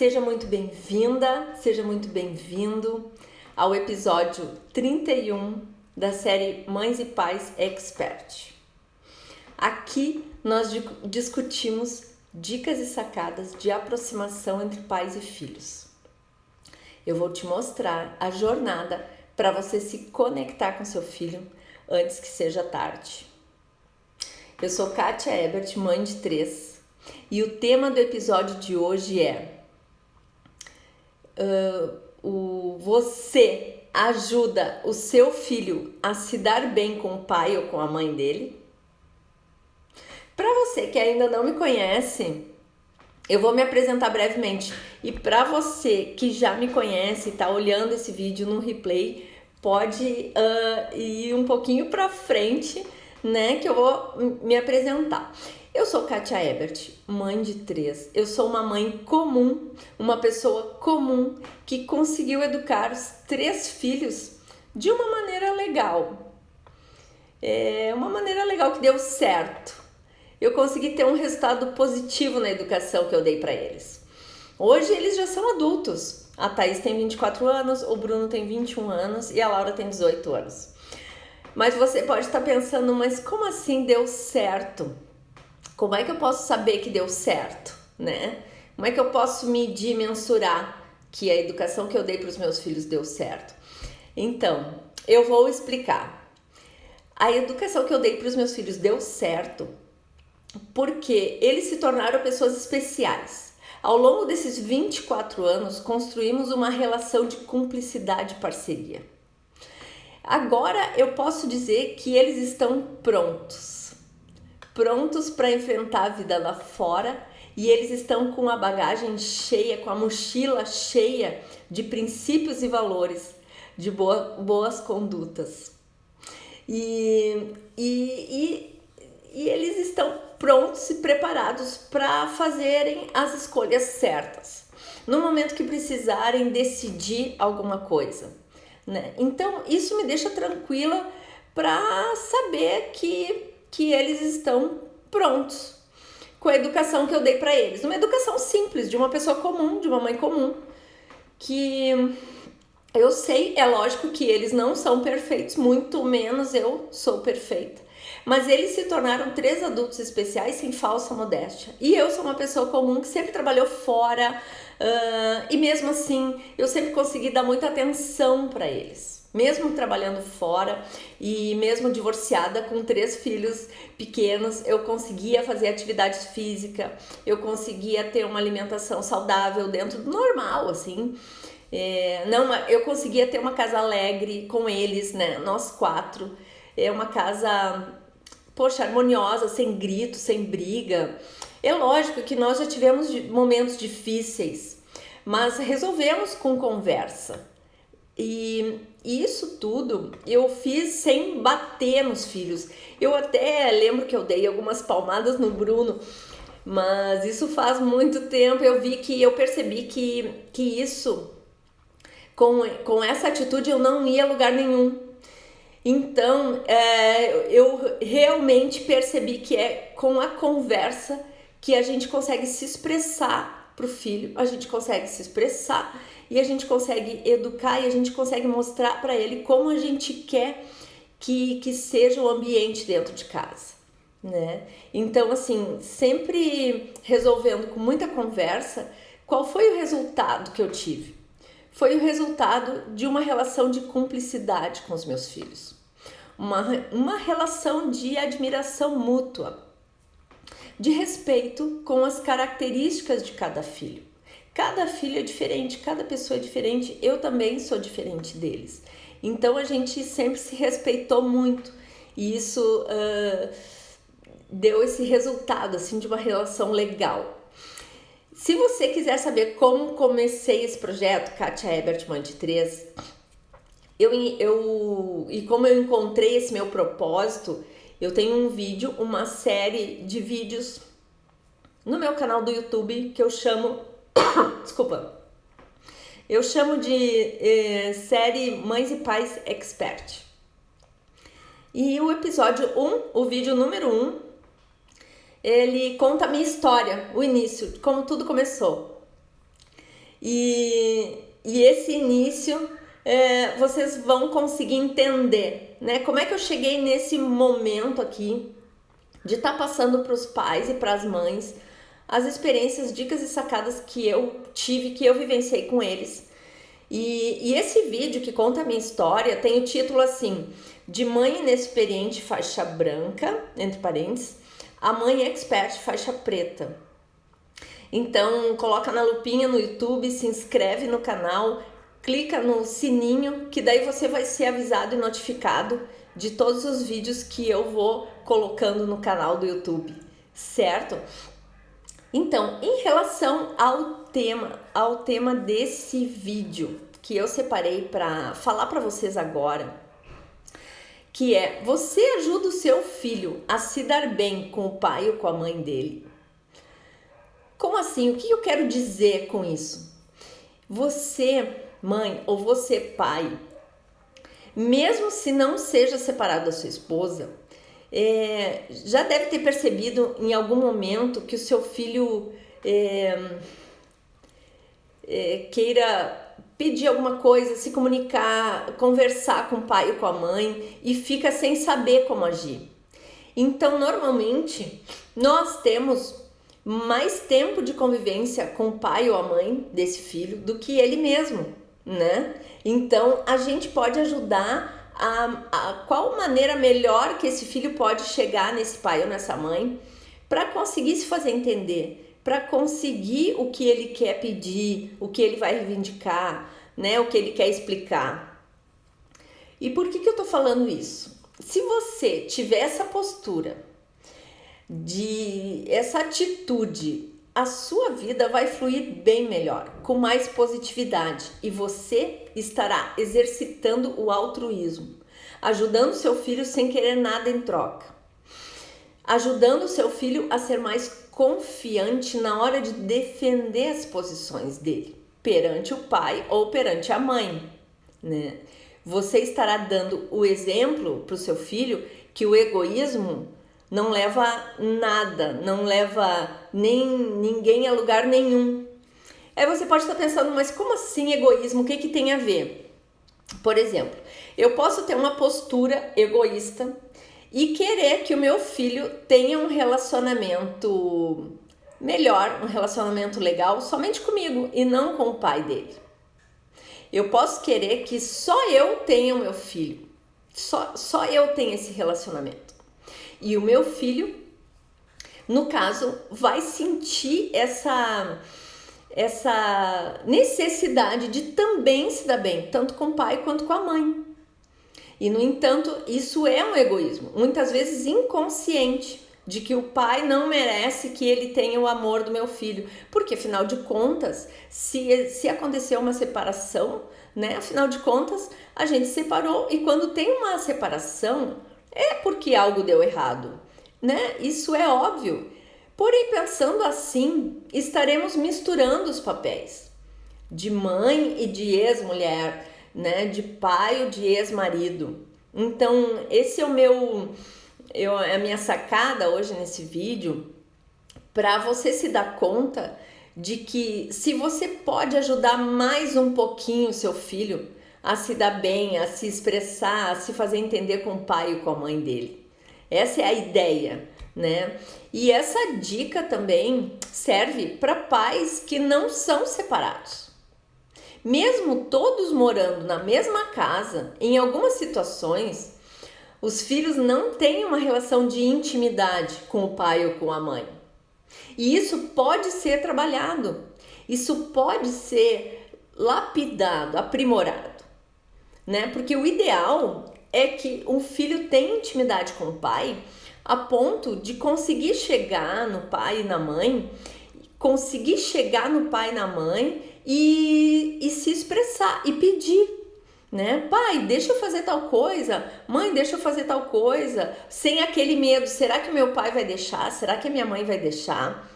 Seja muito bem-vinda, seja muito bem-vindo ao episódio 31 da série Mães e Pais Expert. Aqui nós discutimos dicas e sacadas de aproximação entre pais e filhos. Eu vou te mostrar a jornada para você se conectar com seu filho antes que seja tarde. Eu sou Kátia Ebert, mãe de 3, e o tema do episódio de hoje é você ajuda o seu filho a se dar bem com o pai ou com a mãe dele? Para você que ainda não me conhece, eu vou me apresentar brevemente. E para você que já me conhece e está olhando esse vídeo no replay, pode ir um pouquinho para frente, né, que eu vou me apresentar. Eu sou Kátia Ebert, mãe de 3. Eu sou uma mãe comum, uma pessoa comum que conseguiu educar os 3 filhos de uma maneira legal. Uma maneira legal que deu certo. Eu consegui ter um resultado positivo na educação que eu dei para eles. Hoje eles já são adultos. A Thaís tem 24 anos, o Bruno tem 21 anos e a Laura tem 18 anos. Mas você pode estar pensando, mas como assim deu certo? Como é que eu posso saber que deu certo, né? Como é que eu posso medir, mensurar que a educação que eu dei para os meus filhos deu certo? Então, eu vou explicar. A educação que eu dei para os meus filhos deu certo porque eles se tornaram pessoas especiais. Ao longo desses 24 anos, construímos uma relação de cumplicidade e parceria. Agora eu posso dizer que eles estão prontos para enfrentar a vida lá fora, e eles estão com a bagagem cheia, com a mochila cheia de princípios e valores, de boas condutas. E eles estão prontos e preparados para fazerem as escolhas certas, no momento que precisarem decidir alguma coisa, né? Então, isso me deixa tranquila para saber que eles estão prontos com a educação que eu dei para eles. Uma educação simples, de uma pessoa comum, de uma mãe comum, que eu sei, é lógico que eles não são perfeitos, muito menos eu sou perfeita. Mas eles se tornaram 3 adultos especiais sem falsa modéstia. E eu sou uma pessoa comum que sempre trabalhou fora, e mesmo assim eu sempre consegui dar muita atenção para eles. Mesmo trabalhando fora e mesmo divorciada com 3 filhos pequenos, eu conseguia fazer atividade física, eu conseguia ter uma alimentação saudável dentro do normal, assim. Eu conseguia ter uma casa alegre com eles, né? Nós 4. É uma casa, harmoniosa, sem grito, sem briga. É lógico que nós já tivemos momentos difíceis, mas resolvemos com conversa. E isso tudo eu fiz sem bater nos filhos. Eu até lembro que eu dei algumas palmadas no Bruno, mas isso faz muito tempo. Eu percebi que isso, com essa atitude, eu não ia a lugar nenhum. Então, eu realmente percebi que é com a conversa que a gente consegue se expressar para o filho, a gente consegue se expressar e a gente consegue educar e a gente consegue mostrar para ele como a gente quer que seja o ambiente dentro de casa, né? Então, assim, sempre resolvendo com muita conversa. Qual foi o resultado que eu tive? Foi o resultado de uma relação de cumplicidade com os meus filhos. Uma relação de admiração mútua, de respeito com as características de cada filho. Cada filho é diferente, cada pessoa é diferente, eu também sou diferente deles. Então a gente sempre se respeitou muito e isso deu esse resultado assim, de uma relação legal. Se você quiser saber como comecei esse projeto, Kátia Ebert, mãe de 3, e como eu encontrei esse meu propósito, eu tenho um vídeo, uma série de vídeos no meu canal do YouTube que eu chamo, eu chamo de série Mães e Pais Expert. E o episódio 1, o vídeo número 1, ele conta a minha história, o início, como tudo começou. E esse início vocês vão conseguir entender, né? Como é que eu cheguei nesse momento aqui de estar passando para os pais e para as mães as experiências, dicas e sacadas que eu tive, que eu vivenciei com eles. E esse vídeo que conta a minha história tem o título assim: de mãe inexperiente faixa branca, entre parênteses, a mãe expert faixa preta. Então coloca na lupinha no YouTube, se inscreve no canal, clica no sininho, que daí você vai ser avisado e notificado de todos os vídeos que eu vou colocando no canal do YouTube, certo? Então, em relação ao tema desse vídeo que eu separei para falar para vocês agora, que é: você ajuda o seu filho a se dar bem com o pai ou com a mãe dele? Como assim? O que eu quero dizer com isso? Você, mãe, ou você, pai, mesmo se não seja separado da sua esposa, já deve ter percebido em algum momento que o seu filho queira pedir alguma coisa, se comunicar, conversar com o pai ou com a mãe e fica sem saber como agir. Então, normalmente, nós temos mais tempo de convivência com o pai ou a mãe desse filho do que ele mesmo, né? Então, a gente pode ajudar a qual maneira melhor que esse filho pode chegar nesse pai ou nessa mãe para conseguir se fazer entender, para conseguir o que ele quer pedir, o que ele vai reivindicar, né? O que ele quer explicar. E por que eu tô falando isso? Se você tiver essa postura, essa atitude, a sua vida vai fluir bem melhor, com mais positividade, e você estará exercitando o altruísmo, ajudando seu filho sem querer nada em troca, ajudando seu filho a ser mais confiante na hora de defender as posições dele perante o pai ou perante a mãe, né? Você estará dando o exemplo para o seu filho que o egoísmo não leva nada, não leva ninguém a lugar nenhum. Aí você pode estar pensando, mas como assim egoísmo? O que tem a ver? Por exemplo, eu posso ter uma postura egoísta e querer que o meu filho tenha um relacionamento melhor, um relacionamento legal somente comigo e não com o pai dele. Eu posso querer que só eu tenha o meu filho, só eu tenha esse relacionamento. E o meu filho, no caso, vai sentir essa necessidade de também se dar bem, tanto com o pai quanto com a mãe. E, no entanto, isso é um egoísmo, muitas vezes inconsciente, de que o pai não merece que ele tenha o amor do meu filho. Porque, afinal de contas, se aconteceu uma separação, né? Afinal de contas, a gente separou. E quando tem uma separação, é porque algo deu errado, né? Isso é óbvio. Porém, pensando assim, estaremos misturando os papéis de mãe e de ex-mulher, né? De pai ou de ex-marido. Então, esse é a minha sacada hoje nesse vídeo, para você se dar conta de que se você pode ajudar mais um pouquinho o seu filho a se dar bem, a se expressar, a se fazer entender com o pai e com a mãe dele. Essa é a ideia, né? E essa dica também serve para pais que não são separados. Mesmo todos morando na mesma casa, em algumas situações, os filhos não têm uma relação de intimidade com o pai ou com a mãe. E isso pode ser trabalhado, isso pode ser lapidado, aprimorado, né? Porque o ideal é que um filho tenha intimidade com o pai a ponto de conseguir chegar no pai e na mãe, e se expressar e pedir. Né? Pai, deixa eu fazer tal coisa, mãe, deixa eu fazer tal coisa, sem aquele medo, será que meu pai vai deixar? Será que a minha mãe vai deixar?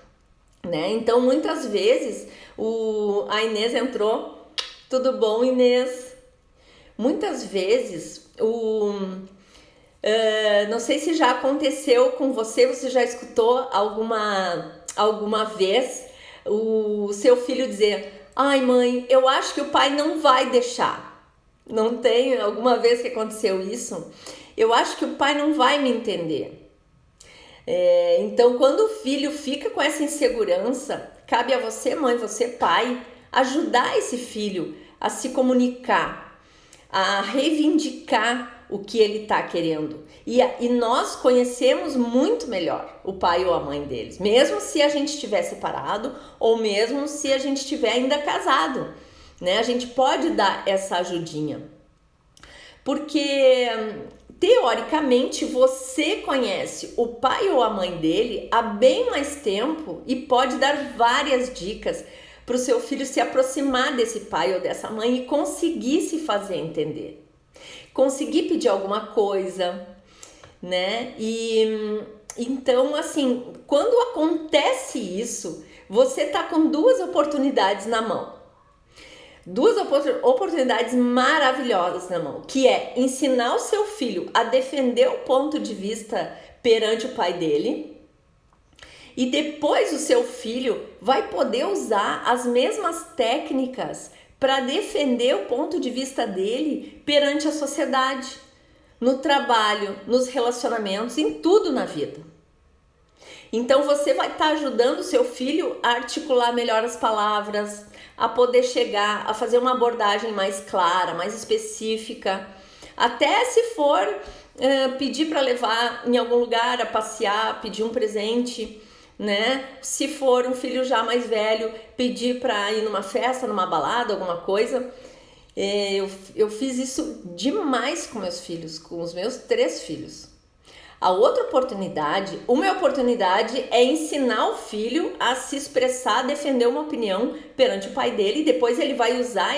Né? Então, muitas vezes, a Inês entrou, tudo bom, Inês? Muitas vezes, não sei se já aconteceu com você já escutou alguma vez o seu filho dizer: Ai, mãe, eu acho que o pai não vai deixar. Não tem alguma vez que aconteceu isso? Eu acho que o pai não vai me entender. Então, quando o filho fica com essa insegurança, cabe a você, mãe, você, pai, ajudar esse filho a se comunicar, a reivindicar o que ele está querendo. E nós conhecemos muito melhor o pai ou a mãe deles, mesmo se a gente estiver separado ou mesmo se a gente estiver ainda casado, né? A gente pode dar essa ajudinha, porque teoricamente você conhece o pai ou a mãe dele há bem mais tempo e pode dar várias dicas para o seu filho se aproximar desse pai ou dessa mãe e conseguir se fazer entender, conseguir pedir alguma coisa, né? E então, assim, quando acontece isso, você tá com duas oportunidades na mão. Duas oportunidades maravilhosas na mão, que é ensinar o seu filho a defender o ponto de vista perante o pai dele, e depois o seu filho vai poder usar as mesmas técnicas para defender o ponto de vista dele perante a sociedade, no trabalho, nos relacionamentos, em tudo na vida. Então você vai estar ajudando o seu filho a articular melhor as palavras, a poder chegar a fazer uma abordagem mais clara, mais específica, até se for pedir para levar em algum lugar a passear, pedir um presente, né? Se for um filho já mais velho, pedir para ir numa festa, numa balada, alguma coisa. Eu fiz isso demais com meus filhos, com os meus 3 filhos. A outra oportunidade, uma oportunidade é ensinar o filho a se expressar, defender uma opinião perante o pai dele, e depois ele vai usar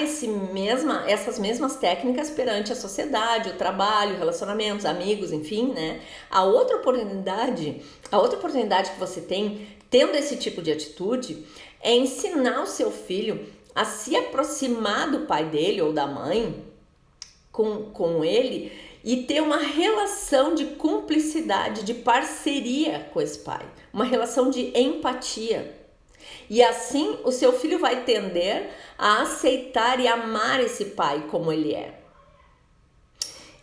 essas mesmas técnicas perante a sociedade, o trabalho, relacionamentos, amigos, enfim, né? A outra oportunidade que você tem, tendo esse tipo de atitude, é ensinar o seu filho a se aproximar do pai dele ou da mãe com ele e ter uma relação de cumplicidade, de parceria com esse pai, uma relação de empatia. E assim o seu filho vai tender a aceitar e amar esse pai como ele é.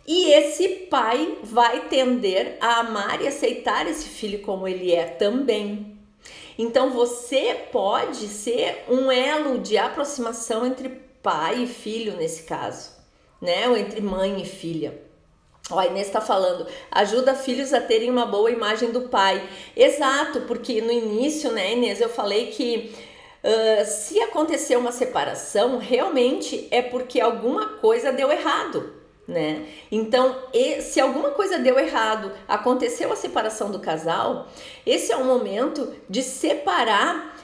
E esse pai vai tender a amar e aceitar esse filho como ele é também. Então você pode ser um elo de aproximação entre pai e filho nesse caso, né? Ou entre mãe e filha. Ó, a Inês está falando, ajuda filhos a terem uma boa imagem do pai. Exato, porque no início, né, Inês, eu falei que se acontecer uma separação, realmente é porque alguma coisa deu errado, né? Então, se alguma coisa deu errado, aconteceu a separação do casal, esse é o momento de separar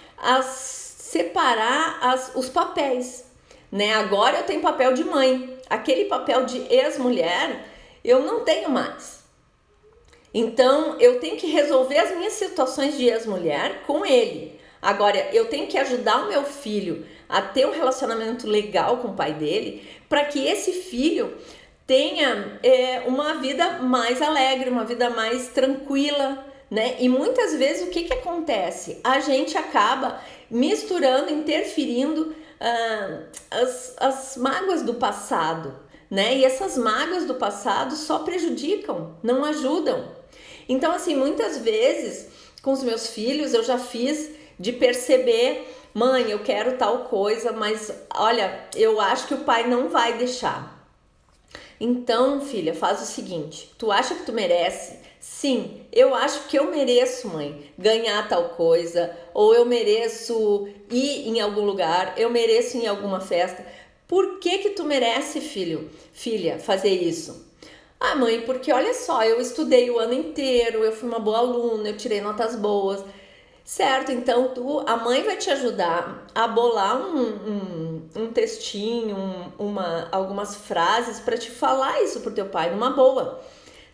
os papéis, né? Agora eu tenho papel de mãe, aquele papel de ex-mulher eu não tenho mais. Então, eu tenho que resolver as minhas situações de ex-mulher com ele. Agora, eu tenho que ajudar o meu filho a ter um relacionamento legal com o pai dele, para que esse filho tenha uma vida mais alegre, uma vida mais tranquila, né? E muitas vezes o que acontece? A gente acaba misturando, interferindo as mágoas do passado, né? E essas mágoas do passado só prejudicam, não ajudam. Então, assim, muitas vezes com os meus filhos eu já fiz de perceber, mãe, eu quero tal coisa, mas olha, eu acho que o pai não vai deixar. Então, filha, faz o seguinte, tu acha que tu merece? Sim, eu acho que eu mereço, mãe, ganhar tal coisa, ou eu mereço ir em algum lugar, eu mereço ir em alguma festa. Por que tu merece, filha, fazer isso? Ah, mãe, porque olha só, eu estudei o ano inteiro, eu fui uma boa aluna, eu tirei notas boas. Certo, então a mãe vai te ajudar a bolar um textinho, algumas frases para te falar isso pro teu pai numa boa,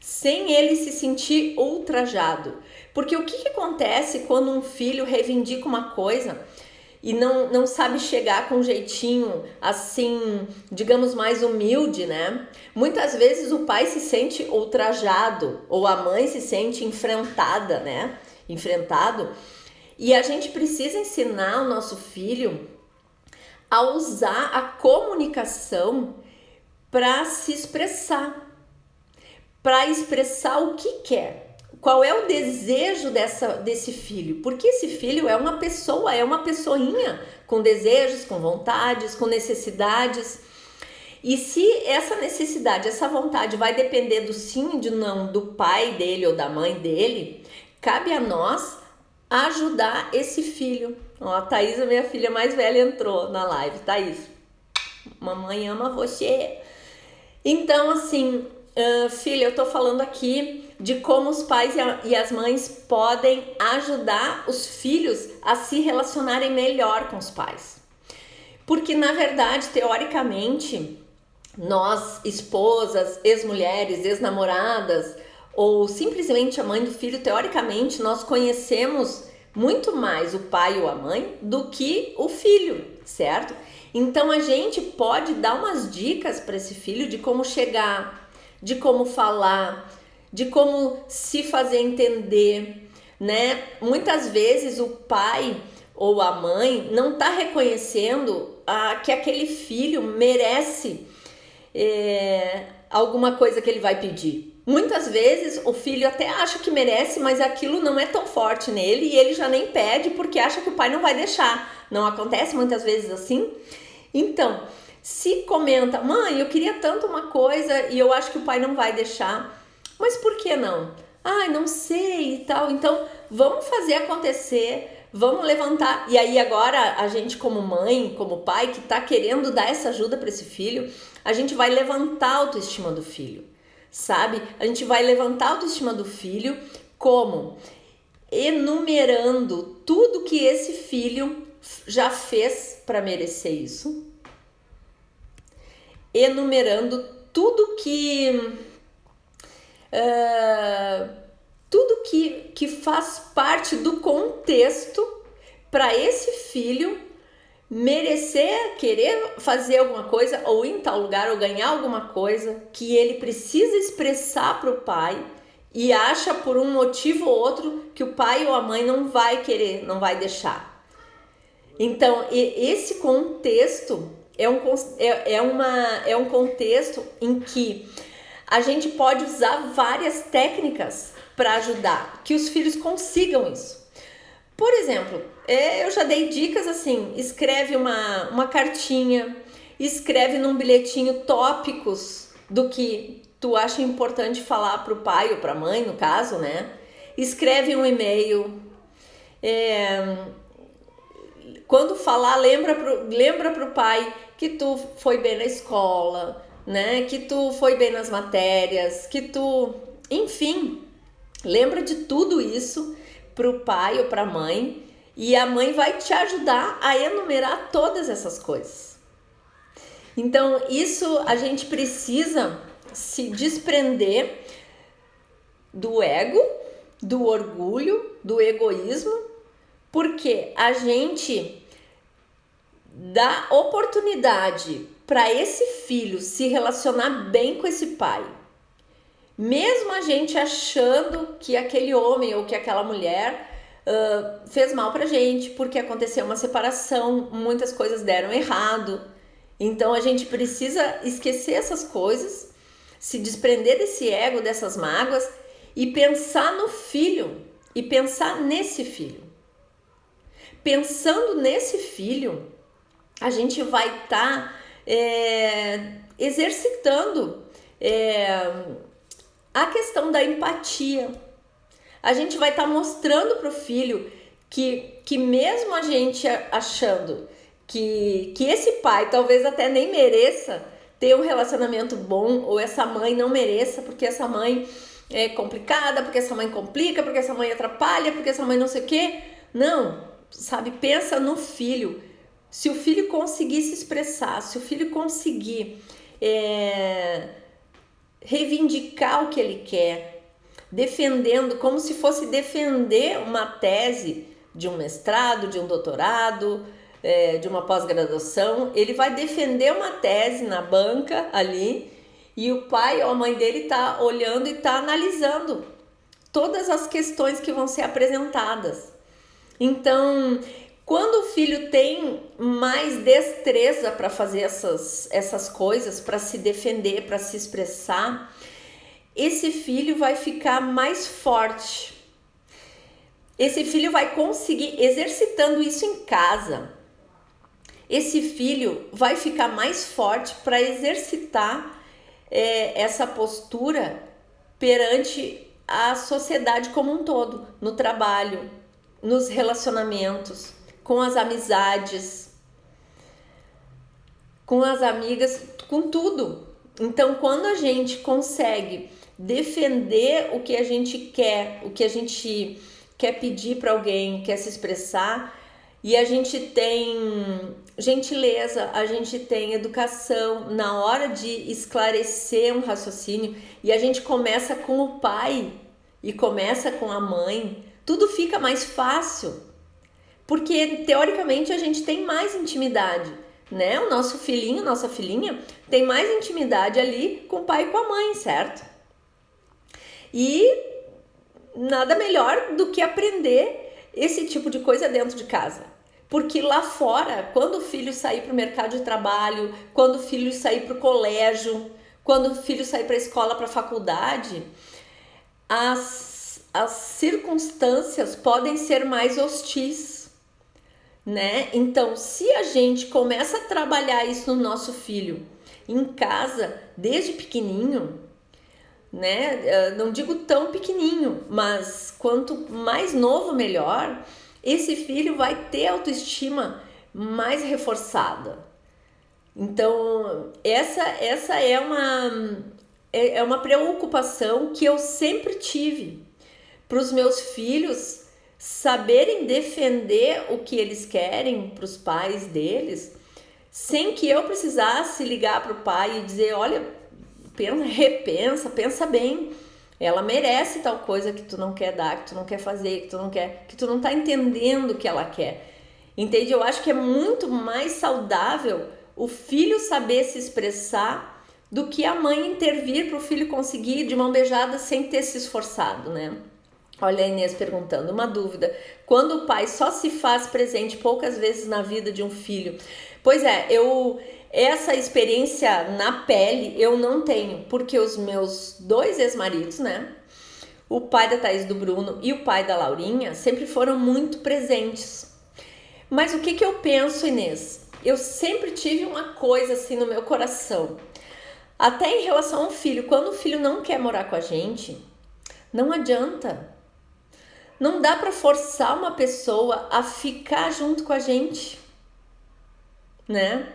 sem ele se sentir ultrajado. Porque o que acontece quando um filho reivindica uma coisa e não sabe chegar com um jeitinho assim, digamos, mais humilde, né? Muitas vezes o pai se sente ultrajado ou a mãe se sente enfrentada, né? Enfrentado. E a gente precisa ensinar o nosso filho a usar a comunicação para se expressar, para expressar o que quer. Qual é o desejo desse filho? Porque esse filho é uma pessoa, é uma pessoinha com desejos, com vontades, com necessidades. E se essa necessidade, essa vontade vai depender do sim e do não do pai dele ou da mãe dele, cabe a nós ajudar esse filho. Ó, a Thaís, a minha filha mais velha, entrou na live. Thaís, mamãe ama você. Então, assim, filha, eu tô falando aqui de como os pais e as mães podem ajudar os filhos a se relacionarem melhor com os pais. Porque, na verdade, teoricamente, nós, esposas, ex-mulheres, ex-namoradas, ou simplesmente a mãe do filho, teoricamente, nós conhecemos muito mais o pai ou a mãe do que o filho, certo? Então a gente pode dar umas dicas para esse filho de como chegar, de como falar, de como se fazer entender, né? Muitas vezes o pai ou a mãe não está reconhecendo que aquele filho merece alguma coisa que ele vai pedir. Muitas vezes o filho até acha que merece, mas aquilo não é tão forte nele e ele já nem pede porque acha que o pai não vai deixar. Não acontece muitas vezes assim? Então, se comenta, mãe, eu queria tanto uma coisa e eu acho que o pai não vai deixar, mas por que não? Ai, não sei e tal. Então, vamos fazer acontecer, vamos levantar. E aí agora a gente como mãe, como pai que tá querendo dar essa ajuda para esse filho, a gente vai levantar a autoestima do filho, sabe? A gente vai levantar a autoestima do filho como? Enumerando tudo que esse filho já fez para merecer isso. Enumerando tudo que faz parte do contexto para esse filho merecer, querer fazer alguma coisa ou ir em tal lugar ou ganhar alguma coisa que ele precisa expressar para o pai e acha por um motivo ou outro que o pai ou a mãe não vai querer, não vai deixar. Então, esse contexto é um contexto em que a gente pode usar várias técnicas para ajudar que os filhos consigam isso. Por exemplo, eu já dei dicas assim, escreve uma cartinha, escreve num bilhetinho tópicos do que tu acha importante falar para o pai ou para a mãe, no caso, né? Escreve um e-mail. Quando falar, lembra pro pai que tu foi bem na escola, né? Que tu foi bem nas matérias, que tu... Enfim, lembra de tudo isso pro pai ou pra mãe e a mãe vai te ajudar a enumerar todas essas coisas. Então, isso a gente precisa se desprender do ego, do orgulho, do egoísmo, porque a gente dá oportunidade para esse filho se relacionar bem com esse pai. Mesmo a gente achando que aquele homem ou que aquela mulher fez mal pra gente, porque aconteceu uma separação, muitas coisas deram errado. Então a gente precisa esquecer essas coisas, se desprender desse ego, dessas mágoas e pensar no filho e pensar nesse filho. Pensando nesse filho, a gente vai estar exercitando a questão da empatia. A gente vai estar mostrando para o filho que mesmo a gente achando que esse pai talvez até nem mereça ter um relacionamento bom, ou essa mãe não mereça, porque essa mãe é complicada, porque essa mãe complica, porque essa mãe atrapalha, porque essa mãe não sei o quê. Não, sabe? Pensa no filho. Se o filho conseguir se expressar, se o filho conseguir reivindicar o que ele quer, defendendo, como se fosse defender uma tese de um mestrado, de um doutorado, de uma pós-graduação, ele vai defender uma tese na banca ali e o pai ou a mãe dele está olhando e está analisando todas as questões que vão ser apresentadas. Então, Quando o filho tem mais destreza para fazer essas coisas, para se defender, para se expressar, esse filho vai ficar mais forte. Esse filho vai conseguir, exercitando isso em casa, esse filho vai ficar mais forte para exercitar essa postura perante a sociedade como um todo, no trabalho, nos relacionamentos, com as amizades, com as amigas, com tudo. Então, quando a gente consegue defender o que a gente quer, o que a gente quer pedir para alguém, quer se expressar, e a gente tem gentileza, a gente tem educação na hora de esclarecer um raciocínio, e a gente começa com o pai e começa com a mãe, tudo fica mais fácil, porque teoricamente a gente tem mais intimidade, né? O nosso filhinho, nossa filhinha tem mais intimidade ali com o pai e com a mãe, certo? E nada melhor do que aprender esse tipo de coisa dentro de casa. Porque lá fora, quando o filho sair para o mercado de trabalho, quando o filho sair para o colégio, quando o filho sair para a escola, para a faculdade, as circunstâncias podem ser mais hostis, né? Então, se a gente começa a trabalhar isso no nosso filho em casa, desde pequenininho, né? Não digo tão pequenininho, mas quanto mais novo, melhor. Esse filho vai ter autoestima mais reforçada. Então, essa é uma preocupação que eu sempre tive para os meus filhos saberem defender o que eles querem para os pais deles, sem que eu precisasse ligar para o pai e dizer, olha, repensa, pensa bem. Ela merece tal coisa que tu não quer dar, que tu não quer fazer, que tu não tá entendendo o que ela quer. Entende? Eu acho que é muito mais saudável o filho saber se expressar do que a mãe intervir para o filho conseguir de mão beijada sem ter se esforçado, né? Olha a Inês perguntando, uma dúvida. Quando o pai só se faz presente poucas vezes na vida de um filho? Pois é, essa experiência na pele eu não tenho, porque os meus 2 ex-maridos, né? O pai da Thaís, do Bruno, e o pai da Laurinha sempre foram muito presentes. Mas o que eu penso, Inês? Eu sempre tive uma coisa assim no meu coração. Até em relação ao filho, quando o filho não quer morar com a gente, não adianta. Não dá para forçar uma pessoa a ficar junto com a gente, né?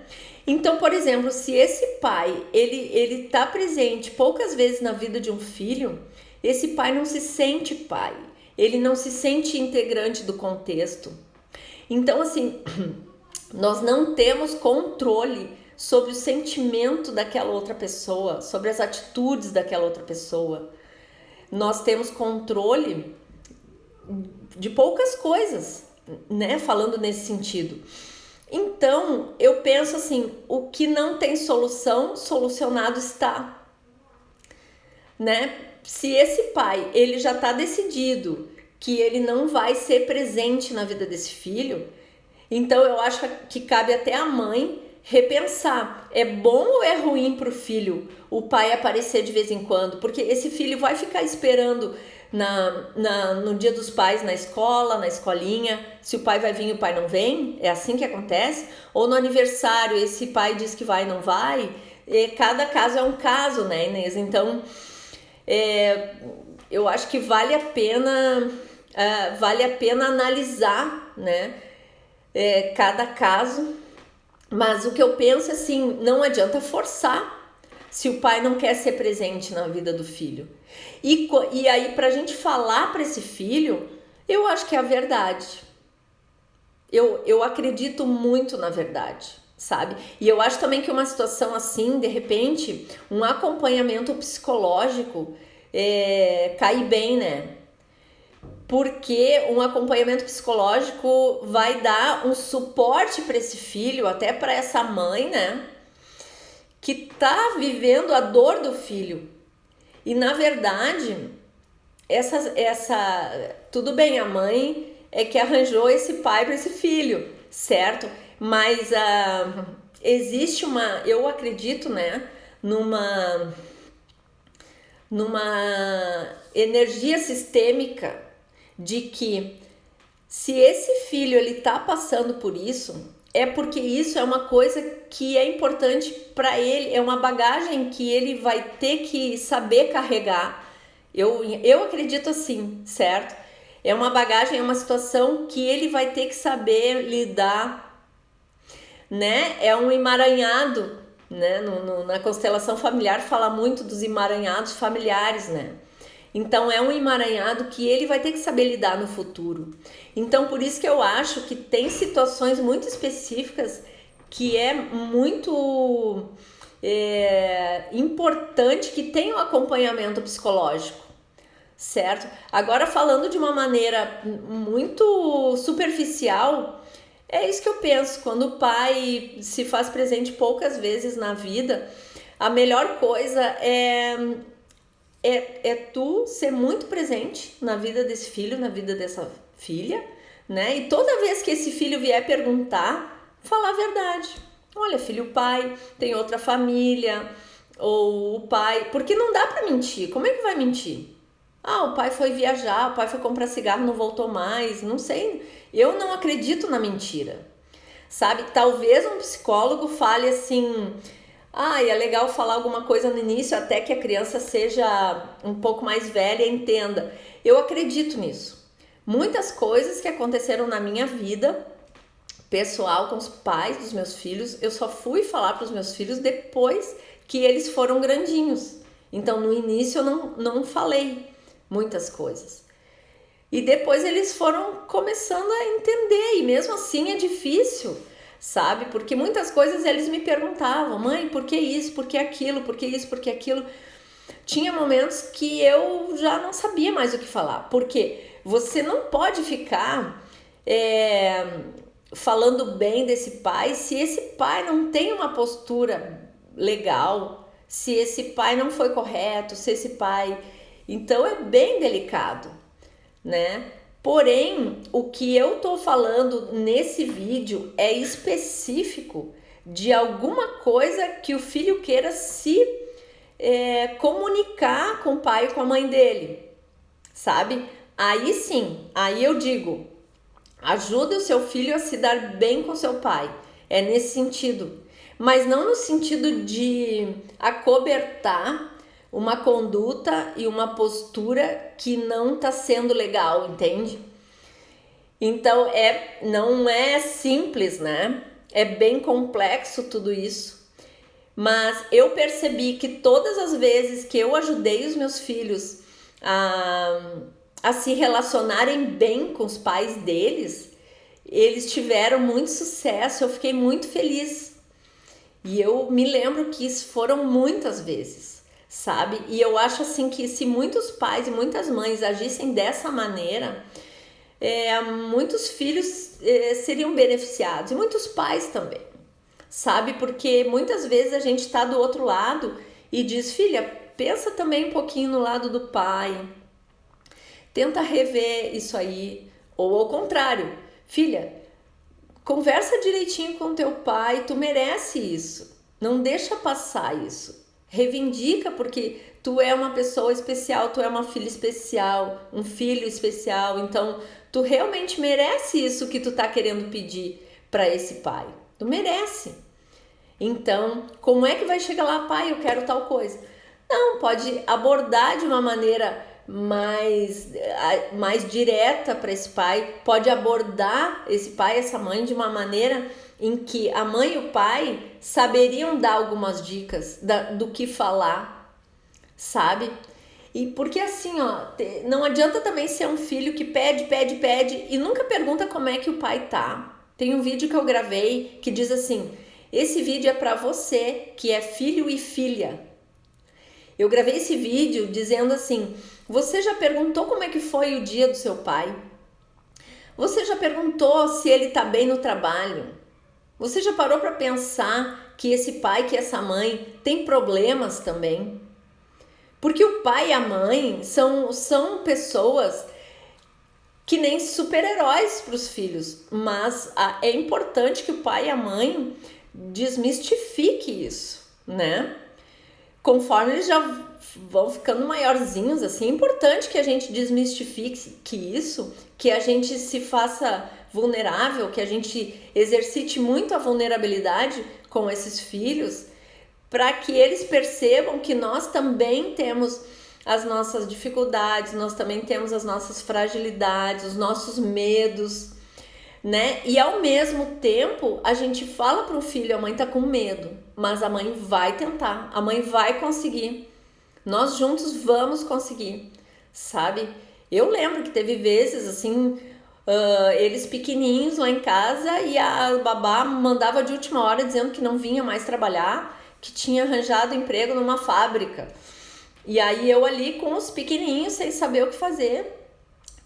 Então, por exemplo, se esse pai, ele tá presente poucas vezes na vida de um filho, esse pai não se sente pai, ele não se sente integrante do contexto. Então, assim, nós não temos controle sobre o sentimento daquela outra pessoa, sobre as atitudes daquela outra pessoa. Nós temos controle de poucas coisas, né? Falando nesse sentido. Então, eu penso assim, o que não tem solução, solucionado está, né? Se esse pai, ele já está decidido que ele não vai ser presente na vida desse filho, então eu acho que cabe até a mãe repensar, é bom ou é ruim para o filho o pai aparecer de vez em quando, porque esse filho vai ficar esperando no dia dos pais na escola, na escolinha, se o pai vai vir e o pai não vem, é assim que acontece, ou no aniversário esse pai diz que vai e não vai, e cada caso é um caso, né, Inês? Então eu acho que vale a pena analisar, né, cada caso, mas o que eu penso assim, não adianta forçar se o pai não quer ser presente na vida do filho. E aí, pra gente falar para esse filho, eu acho que é a verdade. Eu acredito muito na verdade, sabe? E eu acho também que uma situação assim, de repente, um acompanhamento psicológico cai bem, né? Porque um acompanhamento psicológico vai dar um suporte para esse filho, até para essa mãe, né? Que tá vivendo a dor do filho. E na verdade, tudo bem, a mãe é que arranjou esse pai para esse filho, certo? Mas existe eu acredito, né, numa energia sistêmica de que se esse filho ele tá passando por isso, é porque isso é uma coisa que é importante para ele, é uma bagagem que ele vai ter que saber carregar. Eu acredito assim, certo? É uma bagagem, é uma situação que ele vai ter que saber lidar, né? É um emaranhado, né? Na constelação familiar fala muito dos emaranhados familiares, né? Então é um emaranhado que ele vai ter que saber lidar no futuro. Então por isso que eu acho que tem situações muito específicas que é muito importante que tenha um acompanhamento psicológico, certo? Agora falando de uma maneira muito superficial, é isso que eu penso. Quando o pai se faz presente poucas vezes na vida, a melhor coisa é tu ser muito presente na vida desse filho, na vida dessa filha, né? E toda vez que esse filho vier perguntar, falar a verdade. Olha, filho, o pai tem outra família, ou o pai... Porque não dá pra mentir. Como é que vai mentir? Ah, o pai foi viajar, o pai foi comprar cigarro, não voltou mais, não sei. Eu não acredito na mentira, sabe? Talvez um psicólogo fale assim... Ah, e é legal falar alguma coisa no início até que a criança seja um pouco mais velha e entenda. Eu acredito nisso. Muitas coisas que aconteceram na minha vida pessoal com os pais dos meus filhos, eu só fui falar para os meus filhos depois que eles foram grandinhos. Então, no início eu não falei muitas coisas. E depois eles foram começando a entender, e mesmo assim é difícil, sabe? Porque muitas coisas eles me perguntavam, mãe, por que isso, por que aquilo, por que isso, por que aquilo? Tinha momentos que eu já não sabia mais o que falar, porque você não pode ficar falando bem desse pai se esse pai não tem uma postura legal, se esse pai não foi correto, se esse pai... Então é bem delicado, né? Porém, o que eu tô falando nesse vídeo é específico de alguma coisa que o filho queira se comunicar com o pai e com a mãe dele, sabe? Aí sim, aí eu digo, ajude o seu filho a se dar bem com seu pai, é nesse sentido, mas não no sentido de acobertar uma conduta e uma postura que não tá sendo legal, entende? Então não é simples, né? É bem complexo tudo isso. Mas eu percebi que todas as vezes que eu ajudei os meus filhos a se relacionarem bem com os pais deles, eles tiveram muito sucesso, eu fiquei muito feliz. E eu me lembro que isso foram muitas vezes, sabe? E eu acho assim que se muitos pais e muitas mães agissem dessa maneira, muitos filhos seriam beneficiados, e muitos pais também, sabe? Porque muitas vezes a gente tá do outro lado e diz, filha, pensa também um pouquinho no lado do pai, tenta rever isso aí, ou ao contrário, filha, conversa direitinho com teu pai, tu merece isso, não deixa passar isso, reivindica, porque tu é uma pessoa especial, tu é uma filha especial, um filho especial, então tu realmente merece isso que tu tá querendo pedir para esse pai, tu merece. Então, como é que vai chegar lá, pai, eu quero tal coisa? Não, pode abordar de uma maneira mais direta para esse pai, pode abordar esse pai, essa mãe de uma maneira em que a mãe e o pai saberiam dar algumas dicas do que falar, sabe? E porque assim, ó, não adianta também ser um filho que pede e nunca pergunta como é que o pai tá. Tem um vídeo que eu gravei que diz assim, esse vídeo é para você que é filho e filha. Eu gravei esse vídeo dizendo assim, você já perguntou como é que foi o dia do seu pai? Você já perguntou se ele tá bem no trabalho? Você já parou para pensar que esse pai, que essa mãe tem problemas também? Porque o pai e a mãe são pessoas que nem super-heróis para os filhos, mas é importante que o pai e a mãe desmistifique isso, né? Conforme eles já vão ficando maiorzinhos, assim, é importante que a gente desmistifique isso, que a gente se faça vulnerável, que a gente exercite muito a vulnerabilidade com esses filhos, para que eles percebam que nós também temos as nossas dificuldades, nós também temos as nossas fragilidades, os nossos medos, né? E ao mesmo tempo, a gente fala para o filho, a mãe tá com medo, mas a mãe vai tentar, a mãe vai conseguir. Nós juntos vamos conseguir, sabe? Eu lembro que teve vezes, assim, eles pequenininhos lá em casa e a babá mandava de última hora dizendo que não vinha mais trabalhar, que tinha arranjado emprego numa fábrica. E aí eu ali com os pequenininhos, sem saber o que fazer,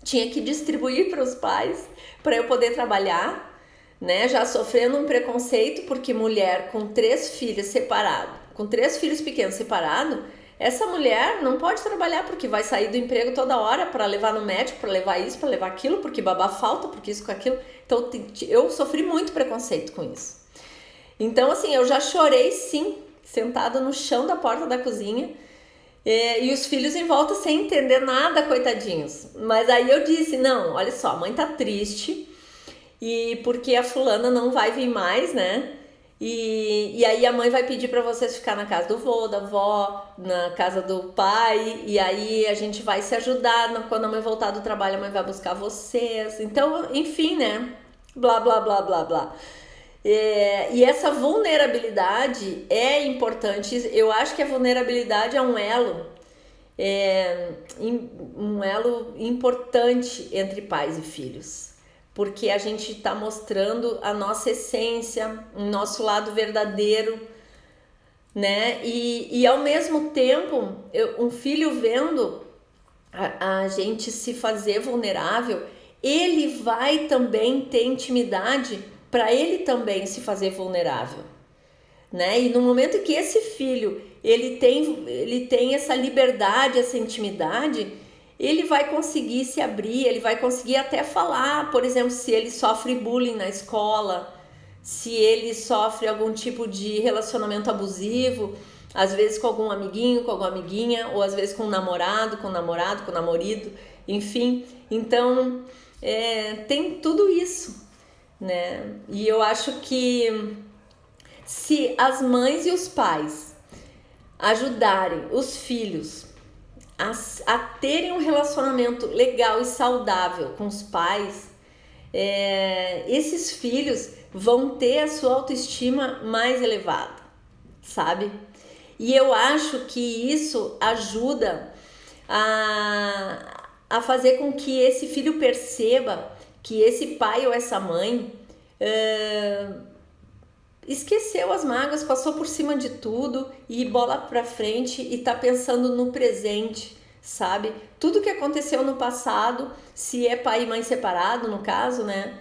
tinha que distribuir para os pais para eu poder trabalhar, né? Já sofrendo um preconceito, porque mulher com 3 filhos separado, com 3 filhos pequenos separado, essa mulher não pode trabalhar porque vai sair do emprego toda hora para levar no médico, para levar isso, para levar aquilo, porque babá falta, porque isso com aquilo. Então eu sofri muito preconceito com isso. Então assim, eu já chorei sim, sentada no chão da porta da cozinha, e os filhos em volta sem entender nada, coitadinhos. Mas aí eu disse, não, olha só, a mãe tá triste, e porque a fulana não vai vir mais, né? E aí a mãe vai pedir para vocês ficar na casa do vô, da avó, na casa do pai, e aí a gente vai se ajudar, quando a mãe voltar do trabalho a mãe vai buscar vocês. Então, enfim, né? Blá, blá, blá, blá, blá. E essa vulnerabilidade é importante. Eu acho que a vulnerabilidade é um elo importante entre pais e filhos, porque a gente está mostrando a nossa essência, o nosso lado verdadeiro, né? E ao mesmo tempo, um filho vendo a gente se fazer vulnerável, ele vai também ter intimidade para ele também se fazer vulnerável, né? E no momento que esse filho ele tem essa liberdade, essa intimidade, ele vai conseguir se abrir, ele vai conseguir até falar, por exemplo, se ele sofre bullying na escola, se ele sofre algum tipo de relacionamento abusivo, às vezes com algum amiguinho, com alguma amiguinha, ou às vezes com um namorado, com namorido, enfim. Então, tem tudo isso, né? E eu acho que se as mães e os pais ajudarem os filhos a terem um relacionamento legal e saudável com os pais, esses filhos vão ter a sua autoestima mais elevada, sabe? E eu acho que isso ajuda a fazer com que esse filho perceba que esse pai ou essa mãe esqueceu as mágoas, passou por cima de tudo e bola pra frente e tá pensando no presente, sabe? Tudo que aconteceu no passado, se é pai e mãe separado, no caso, né?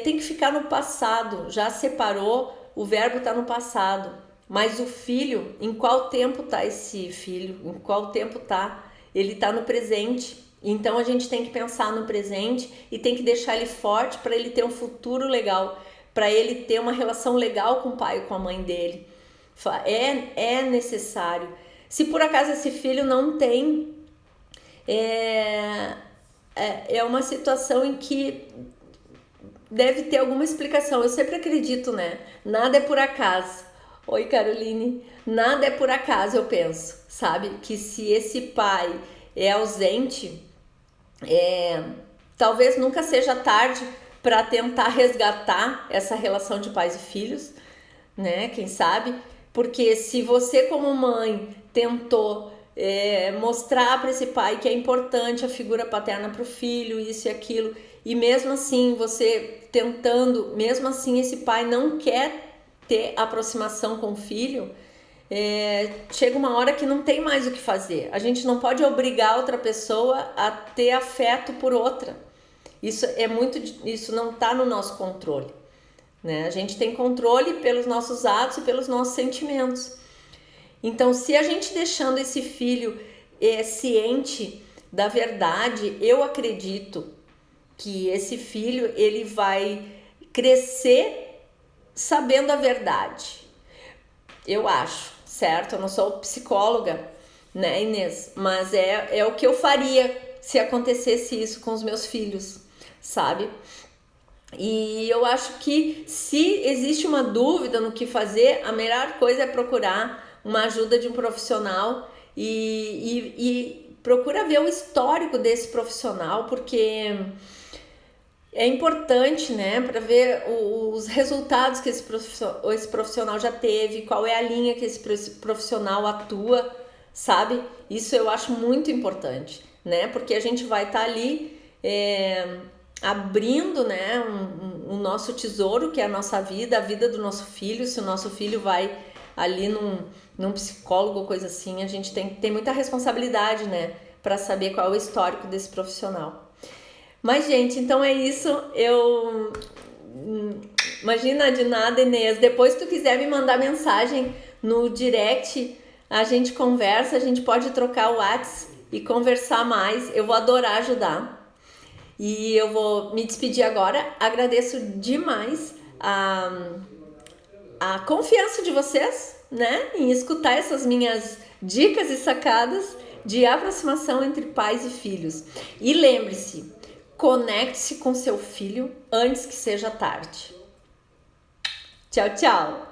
Tem que ficar no passado, já separou, o verbo tá no passado. Mas o filho, em qual tempo tá esse filho? Em qual tempo tá? Ele tá no presente. Então a gente tem que pensar no presente e tem que deixar ele forte para ele ter um futuro legal, para ele ter uma relação legal com o pai e com a mãe dele. É necessário. Se por acaso esse filho não tem, é uma situação em que deve ter alguma explicação. Eu sempre acredito, né? Nada é por acaso. Oi, Caroline. Nada é por acaso, eu penso, sabe? Que se esse pai é ausente, talvez nunca seja tarde para tentar resgatar essa relação de pais e filhos, né? Quem sabe? Porque se você como mãe tentou mostrar para esse pai que é importante a figura paterna para o filho, isso e aquilo, e mesmo assim você tentando, mesmo assim esse pai não quer ter aproximação com o filho, chega uma hora que não tem mais o que fazer. A gente não pode obrigar outra pessoa a ter afeto por outra. Isso não está no nosso controle, né? A gente tem controle pelos nossos atos e pelos nossos sentimentos. Então, se a gente deixando esse filho ciente da verdade, eu acredito que esse filho ele vai crescer sabendo a verdade. Eu acho, certo? Eu não sou psicóloga, né, Inês? Mas é o que eu faria se acontecesse isso com os meus filhos, sabe? E eu acho que se existe uma dúvida no que fazer, a melhor coisa é procurar uma ajuda de um profissional e procura ver o histórico desse profissional, porque é importante, né, para ver os resultados que esse profissional já teve, qual é a linha que esse profissional atua, sabe? Isso eu acho muito importante, né, porque a gente vai estar ali abrindo, né, o nosso tesouro, que é a nossa vida, a vida do nosso filho. Se o nosso filho vai ali num psicólogo ou coisa assim, a gente tem muita responsabilidade, né, para saber qual é o histórico desse profissional. Mas, gente, então é isso. Imagina, de nada, Inês. Depois, se tu quiser me mandar mensagem no direct, a gente conversa, a gente pode trocar o WhatsApp e conversar mais. Eu vou adorar ajudar. E eu vou me despedir agora. Agradeço demais a confiança de vocês, né, em escutar essas minhas dicas e sacadas de aproximação entre pais e filhos. E lembre-se, conecte-se com seu filho antes que seja tarde. Tchau, tchau!